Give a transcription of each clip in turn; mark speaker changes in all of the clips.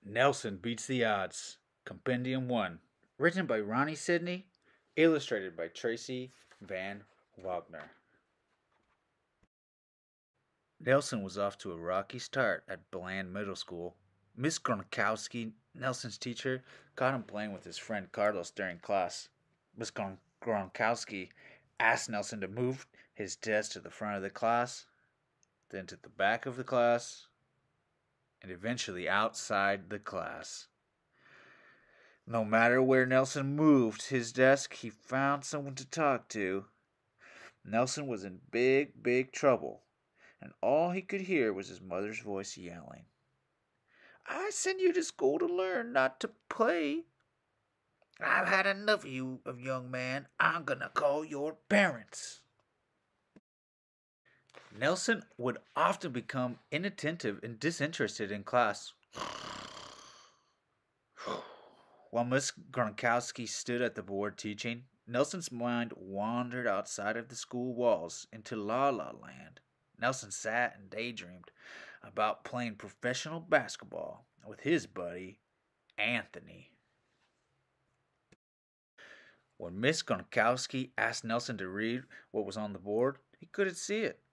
Speaker 1: Nelson Beats the Odds, Compendium 1, written by Ronnie Sidney, illustrated by Traci Van Wagner. Nelson was off to a rocky start at Bland Middle School. Miss Gronkowski, Nelson's teacher, caught him playing with his friend Carlos during class. Miss Gronkowski asked Nelson to move his desk to the front of the class, then to the back of the class, and eventually outside the class. No matter where Nelson moved his desk, he found someone to talk to. Nelson was in big trouble, and all he could hear was his mother's voice yelling, "I send you to school to learn, not to play. I've had enough of you, young man. I'm gonna call your parents." Nelson would often become inattentive and disinterested in class. While Miss Gronkowski stood at the board teaching, Nelson's mind wandered outside of the school walls into La La Land. Nelson sat and daydreamed about playing professional basketball with his buddy, Anthony. When Miss Gronkowski asked Nelson to read what was on the board, he couldn't see it,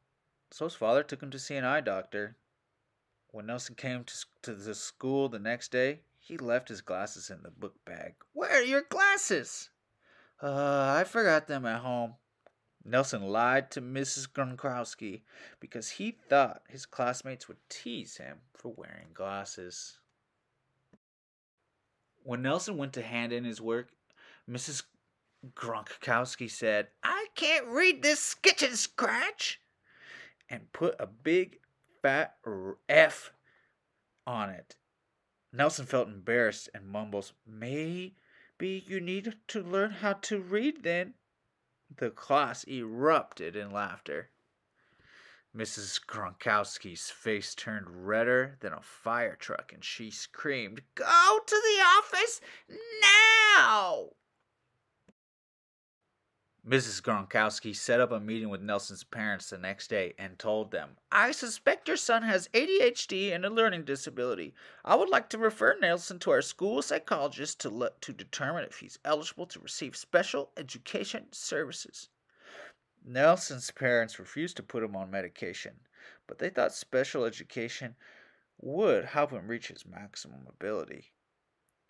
Speaker 1: so his father took him to see an eye doctor. When Nelson came to the school the next day, he left his glasses in the book bag. "Where are your glasses?" I forgot them at home." Nelson lied to Mrs. Gronkowski because he thought his classmates would tease him for wearing glasses. When Nelson went to hand in his work, Mrs. Gronkowski said, "I can't read this sketch and scratch," and put a big fat F on it. Nelson felt embarrassed and mumbles, "Maybe you need to learn how to read then." The class erupted in laughter. Mrs. Gronkowski's face turned redder than a fire truck, and she screamed, "Go to the office now!" Mrs. Gronkowski set up a meeting with Nelson's parents the next day and told them, "I suspect your son has ADHD and a learning disability. I would like to refer Nelson to our school psychologist to determine if he's eligible to receive special education services." Nelson's parents refused to put him on medication, but they thought special education would help him reach his maximum ability.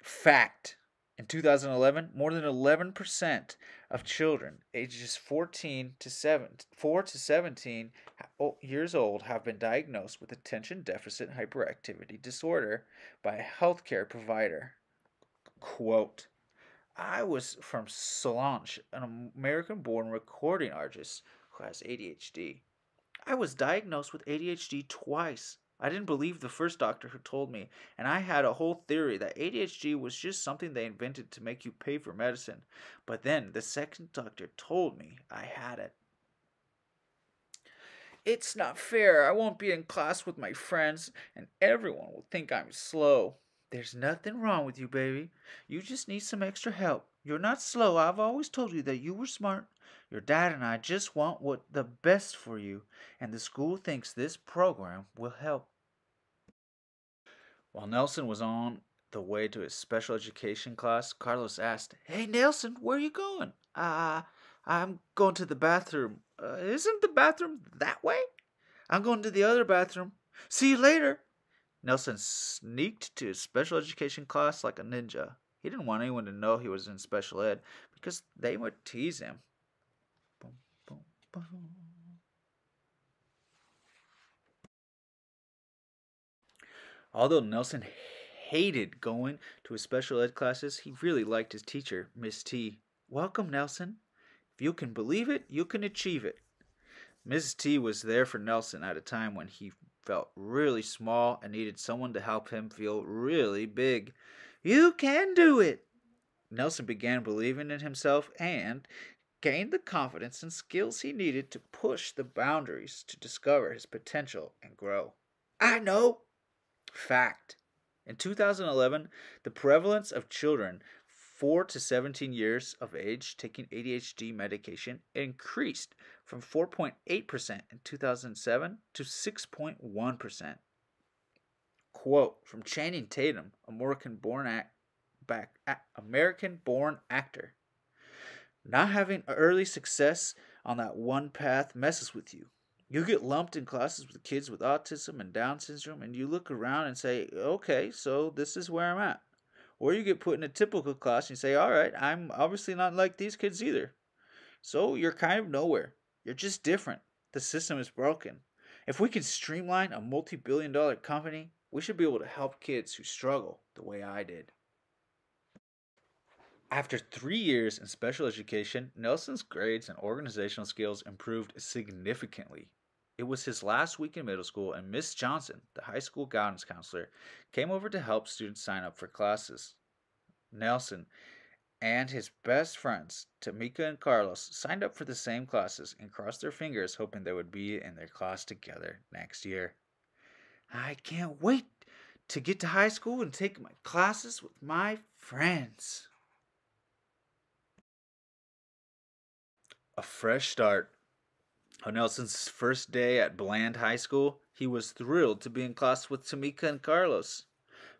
Speaker 1: Fact. In 2011, more than 11% of children ages 4 to 17 years old have been diagnosed with attention deficit hyperactivity disorder by a healthcare provider. Quote, "I was from Solange, an American-born recording artist who has ADHD. I was diagnosed with ADHD twice. I didn't believe the first doctor who told me, and I had a whole theory that ADHD was just something they invented to make you pay for medicine. But then the second doctor told me I had it. It's not fair. I won't be in class with my friends, and everyone will think I'm slow." "There's nothing wrong with you, baby. You just need some extra help. You're not slow. I've always told you that you were smart. Your dad and I just want the best for you, and the school thinks this program will help." While Nelson was on the way to his special education class, Carlos asked, "Hey, Nelson, where are you going?" I'm going to the bathroom." Isn't the bathroom that way?" "I'm going to the other bathroom." "See you later." Nelson sneaked to his special education class like a ninja. He didn't want anyone to know he was in special ed because they would tease him. Boom, boom, boom. Although Nelson hated going to his special ed classes, he really liked his teacher, Miss T. "Welcome, Nelson. If you can believe it, you can achieve it." Mrs. T was there for Nelson at a time when he felt really small and needed someone to help him feel really big. "You can do it." Nelson began believing in himself and gained the confidence and skills he needed to push the boundaries to discover his potential and grow. "I know." Fact. In 2011, the prevalence of children 4 to 17 years of age taking ADHD medication increased from 4.8% in 2007 to 6.1%. Quote from Channing Tatum, American-born actor. Not having early success on that one path messes with you. You get lumped in classes with kids with autism and Down syndrome, and you look around and say, okay, so this is where I'm at. Or you get put in a typical class and you say, all right, I'm obviously not like these kids either. So you're kind of nowhere. You're just different. The system is broken. If we can streamline a multi-billion-dollar company, we should be able to help kids who struggle the way I did. After 3 years in special education, Nelson's grades and organizational skills improved significantly. It was his last week in middle school, and Miss Johnson, the high school guidance counselor, came over to help students sign up for classes. Nelson and his best friends, Tamika and Carlos, signed up for the same classes and crossed their fingers hoping they would be in their class together next year. I can't wait to get to high school and take my classes with my friends. A fresh start. On Nelson's first day at Bland High School, he was thrilled to be in class with Tamika and Carlos.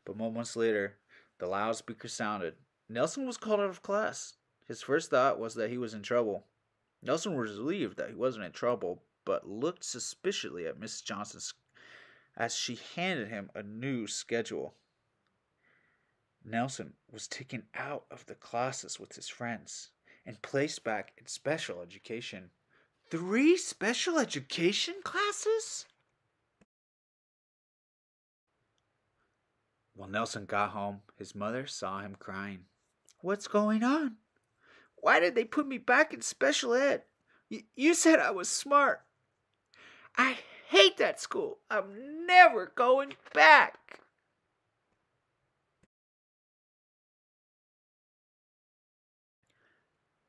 Speaker 1: But moments later, the loudspeaker sounded. Nelson was called out of class. His first thought was that he was in trouble. Nelson was relieved that he wasn't in trouble, but looked suspiciously at Miss Johnson as she handed him a new schedule. Nelson was taken out of the classes with his friends and placed back in special education. 3 special education classes? When Nelson got home, his mother saw him crying. What's going on? Why did they put me back in special ed? You said I was smart. I hate that school. I'm never going back.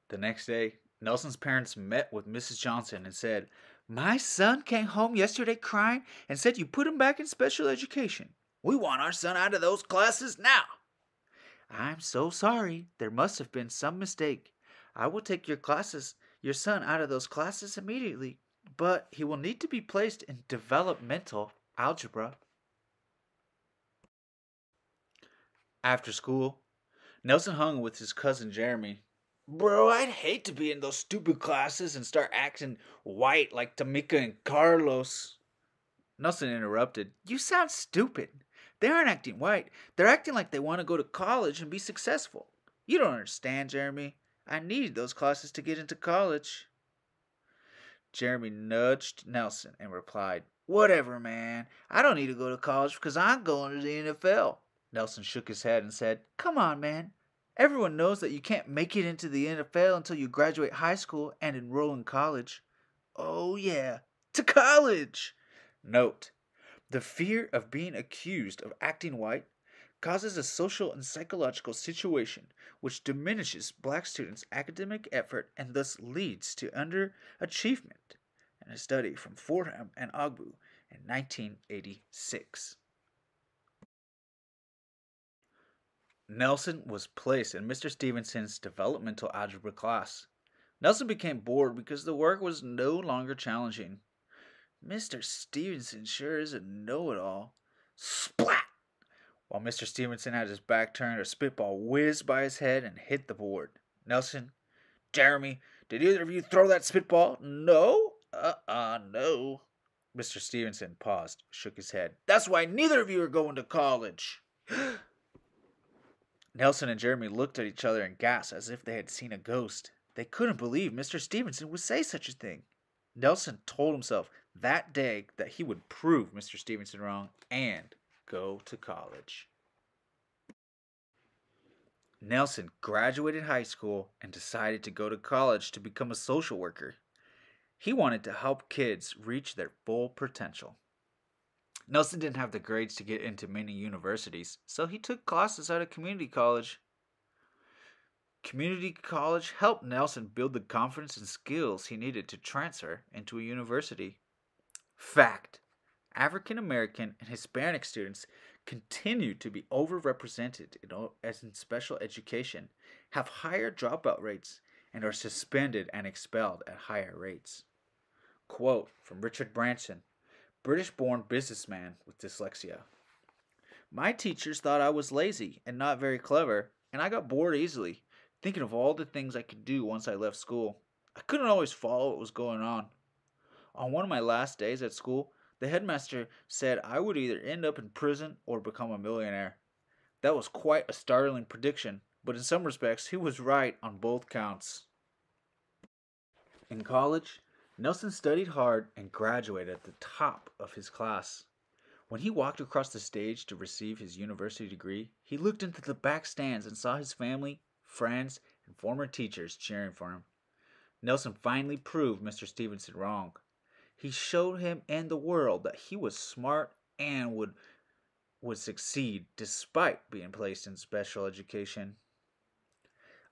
Speaker 1: The next day, Nelson's parents met with Mrs. Johnson and said, my son came home yesterday crying and said you put him back in special education. We want our son out of those classes now. I'm so sorry. There must have been some mistake. I will take your son out of those classes immediately, but he will need to be placed in developmental algebra. After school, Nelson hung with his cousin Jeremy. Bro, I'd hate to be in those stupid classes and start acting white like Tamika and Carlos. Nelson interrupted. You sound stupid. They aren't acting white. They're acting like they want to go to college and be successful. You don't understand, Jeremy. I needed those classes to get into college. Jeremy nudged Nelson and replied, whatever, man. I don't need to go to college because I'm going to the NFL. Nelson shook his head and said, come on, man. Everyone knows that you can't make it into the NFL until you graduate high school and enroll in college. Oh, yeah, to college! Note, the fear of being accused of acting white causes a social and psychological situation which diminishes black students' academic effort and thus leads to underachievement, in a study from Fordham and Ogbu in 1986. Nelson was placed in Mr. Stevenson's developmental algebra class. Nelson became bored because the work was no longer challenging. Mr. Stevenson sure is a know-it-all. Splat! While Mr. Stevenson had his back turned, a spitball whizzed by his head and hit the board. Nelson, Jeremy, did either of you throw that spitball? No? No. Mr. Stevenson paused, shook his head. That's why neither of you are going to college. Nelson and Jeremy looked at each other and gasped as if they had seen a ghost. They couldn't believe Mr. Stevenson would say such a thing. Nelson told himself that day that he would prove Mr. Stevenson wrong and go to college. Nelson graduated high school and decided to go to college to become a social worker. He wanted to help kids reach their full potential. Nelson didn't have the grades to get into many universities, so he took classes at a community college. Community college helped Nelson build the confidence and skills he needed to transfer into a university. Fact: African American and Hispanic students continue to be overrepresented in special education, have higher dropout rates, and are suspended and expelled at higher rates. Quote from Richard Branson, British-born businessman with dyslexia. My teachers thought I was lazy and not very clever, and I got bored easily, thinking of all the things I could do once I left school. I couldn't always follow what was going on. On one of my last days at school, the headmaster said I would either end up in prison or become a millionaire. That was quite a startling prediction, but in some respects, he was right on both counts. In college, Nelson studied hard and graduated at the top of his class. When he walked across the stage to receive his university degree, he looked into the back stands and saw his family, friends, and former teachers cheering for him. Nelson finally proved Mr. Stevenson wrong. He showed him and the world that he was smart and would succeed despite being placed in special education.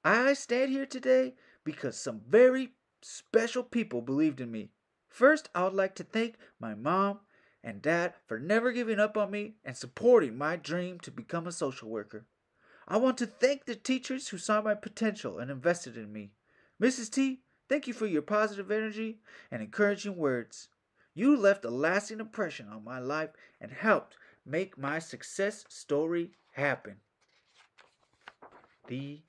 Speaker 1: I stand here today because some very special people believed in me. First, I would like to thank my mom and dad for never giving up on me and supporting my dream to become a social worker. I want to thank the teachers who saw my potential and invested in me. Mrs. T, thank you for your positive energy and encouraging words. You left a lasting impression on my life and helped make my success story happen. The